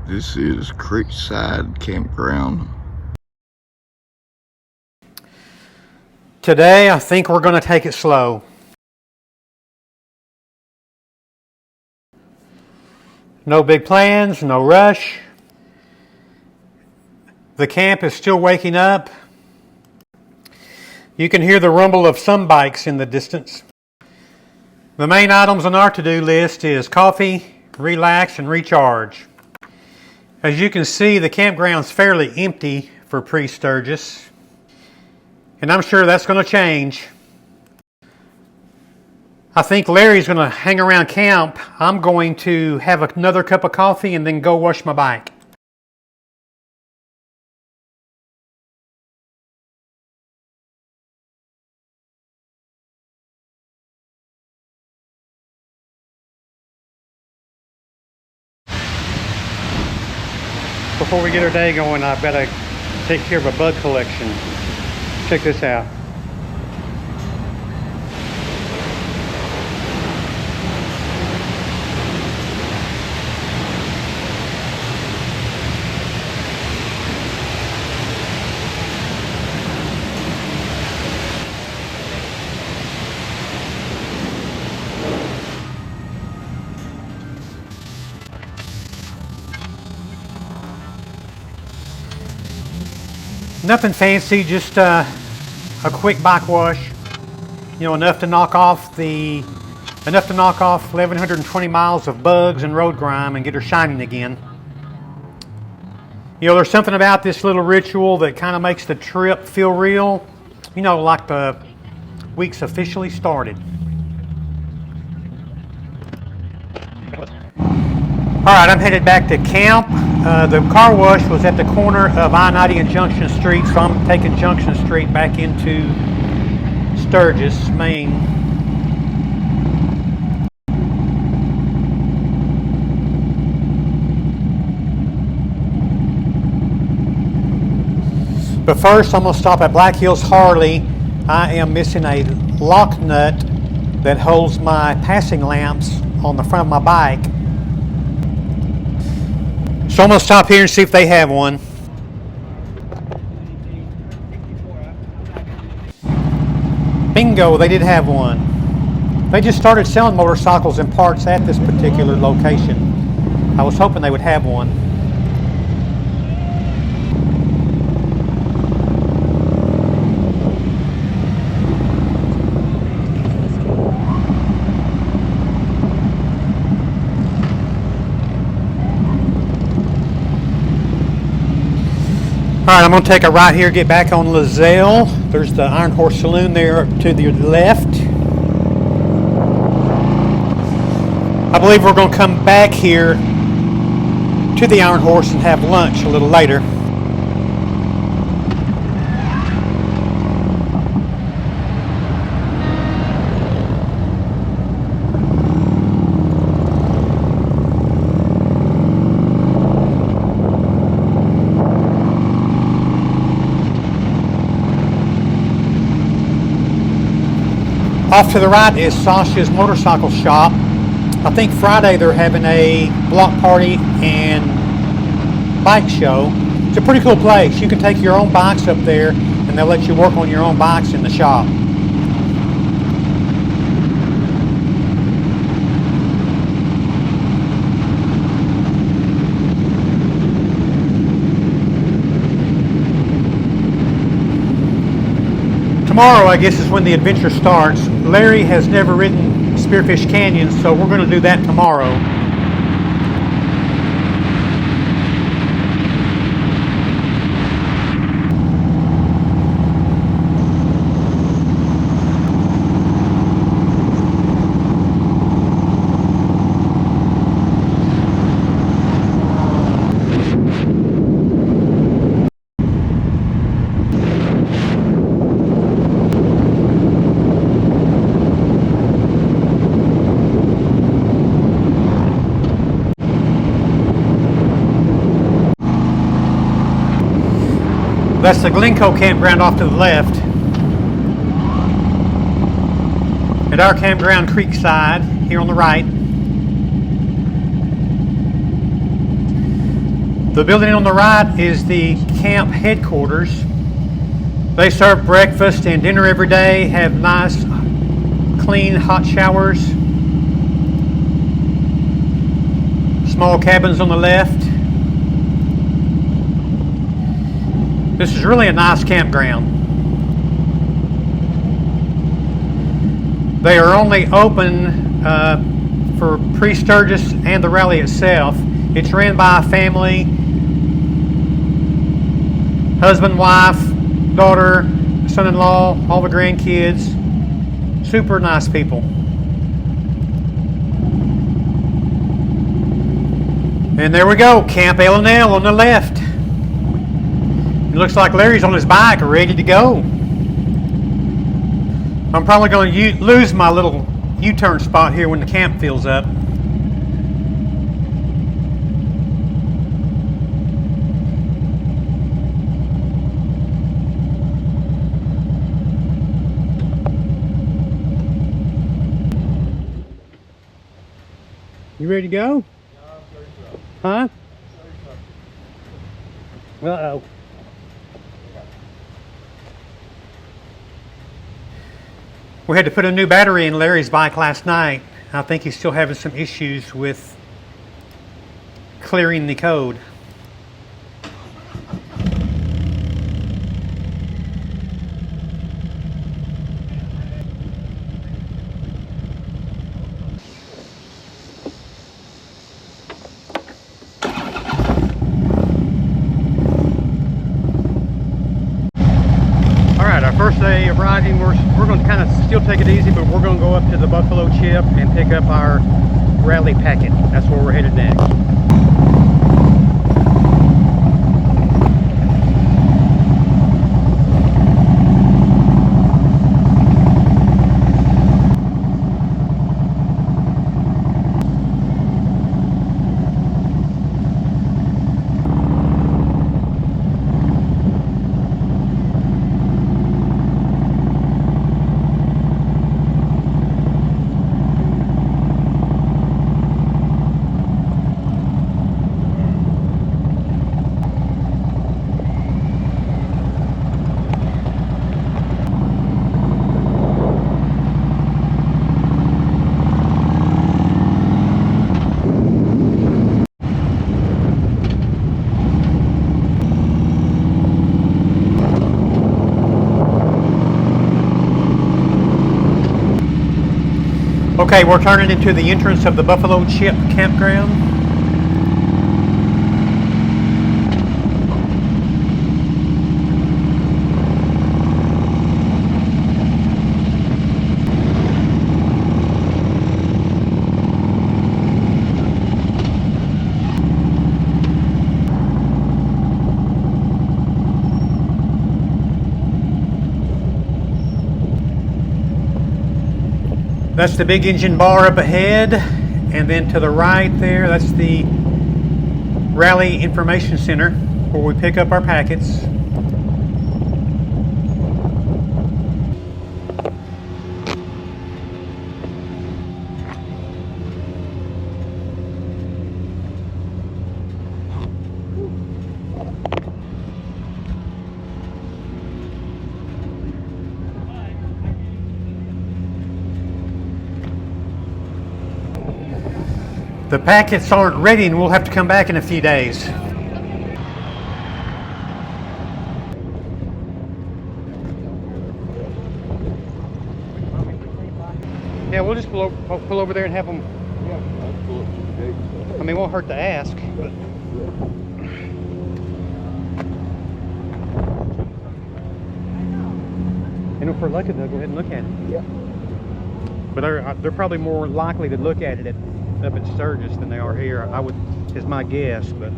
This is Creekside Campground. Today, I think we're going to take it slow. No big plans, no rush. The camp is still waking up. You can hear the rumble of some bikes in the distance. The main items on our to-do list is coffee, relax, and recharge. As you can see, the campground's fairly empty for pre-Sturgis, and I'm sure that's going to change. I think Larry's going to hang around camp. I'm going to have another cup of coffee and then go wash my bike. Before we get our day going, I better take care of a bug collection. Check this out. Nothing fancy, just a quick bike wash. You know, enough to knock off 1,120 miles of bugs and road grime and get her shining again. You know, there's something about this little ritual that kind of makes the trip feel real. You know, like the week's officially started. All right, I'm headed back to camp. The car wash was at the corner of I-90 and Junction Street, so I'm taking Junction Street back into Sturgis, Maine. But first, I'm going to stop at Black Hills Harley. I am missing a lock nut that holds my passing lamps on the front of my bike. So I'm going to stop here and see if they have one. Bingo, they did have one. They just started selling motorcycles and parts at this particular location. I was hoping they would have one. All right, I'm going to take a right here, get back on Lozelle. There's the Iron Horse Saloon there to the left. I believe we're going to come back here to the Iron Horse and have lunch a little later. Off to the right is Sasha's Motorcycle Shop. I think Friday they're having a block party and bike show. It's a pretty cool place. You can take your own bikes up there and they'll let you work on your own bikes in the shop. Tomorrow, I guess, is when the adventure starts. Larry has never ridden Spearfish Canyon, so we're going to do that tomorrow. That's the Glinko Campground off to the left. And our campground, Creekside, here on the right. The building on the right is the camp headquarters. They serve breakfast and dinner every day, have nice, clean, hot showers. Small cabins on the left. This is really a nice campground. They are only open for pre-Sturgis and the rally itself. It's ran by a family, husband, wife, daughter, son-in-law, all the grandkids. Super nice people. And there we go, Camp L&L on the left. It looks like Larry's on his bike, ready to go. I'm probably going to lose my little U-turn spot here when the camp fills up. You ready to go? Huh? Uh-oh. We had to put a new battery in Larry's bike last night. I think he's still having some issues with clearing the code. First day of riding, we're going to kind of still take it easy, but we're going to go up to the Buffalo Chip and pick up our rally packet. That's where we're headed next. Okay, we're turning into the entrance of the Buffalo Chip Campground. That's the big engine bar up ahead, and then to the right there, that's the Rally Information Center where we pick up our packets. The packets aren't ready and we'll have to come back in a few days. Yeah, we'll just pull over there and have them. Yeah, I'll pull up to the gate. I mean, it won't hurt to ask. But. And if we're lucky, they'll go ahead and look at it. Yeah. But they're probably more likely to look at it up at Sturgis than they are here. Is my guess, but.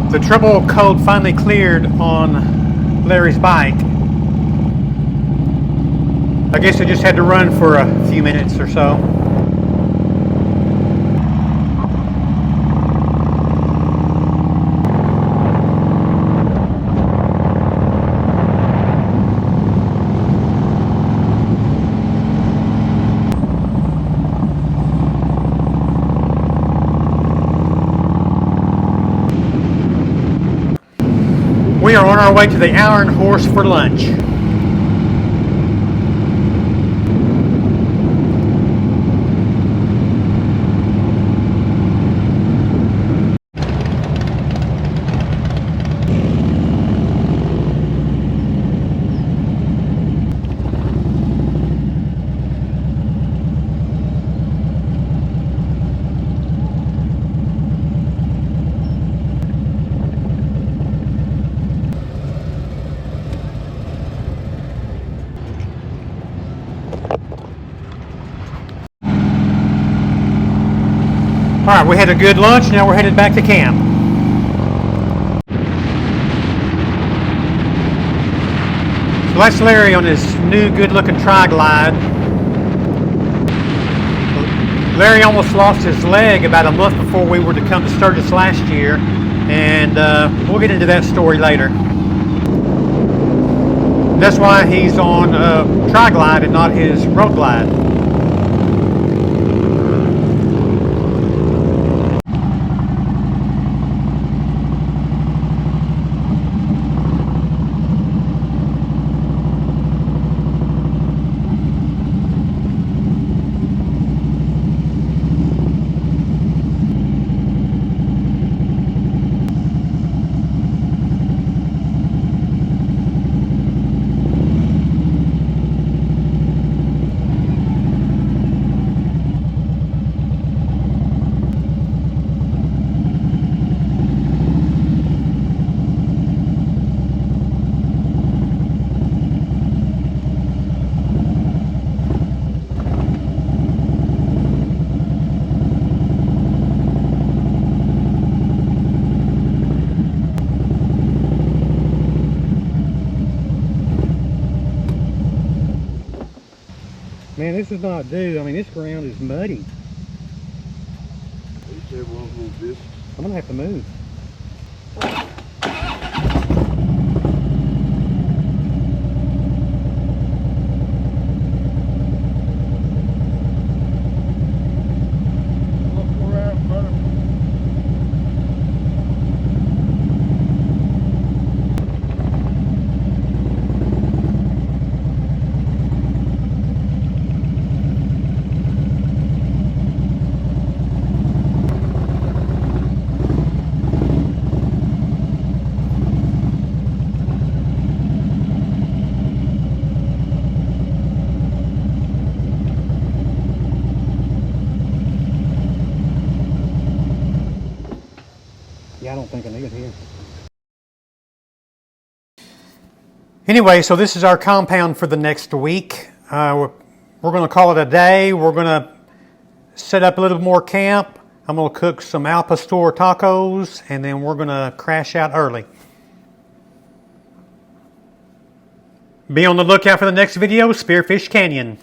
The trouble code finally cleared on Larry's bike. I guess it just had to run for a few minutes or so. our way to the Iron Horse for lunch. All right, we had a good lunch. Now we're headed back to camp. So that's Larry on his new good-looking tri-glide. Larry almost lost his leg about a month before we were to come to Sturgis last year, and we'll get into that story later. That's why he's on tri-glide and not his road glide. Man, this is not due. I mean, this ground is muddy. I'm gonna have to move. Yeah, I don't think I need it here. Anyway, so this is our compound for the next week. We're going to call it a day. We're going to set up a little more camp. I'm going to cook some al pastor tacos, and then we're going to crash out early. Be on the lookout for the next video, Spearfish Canyon.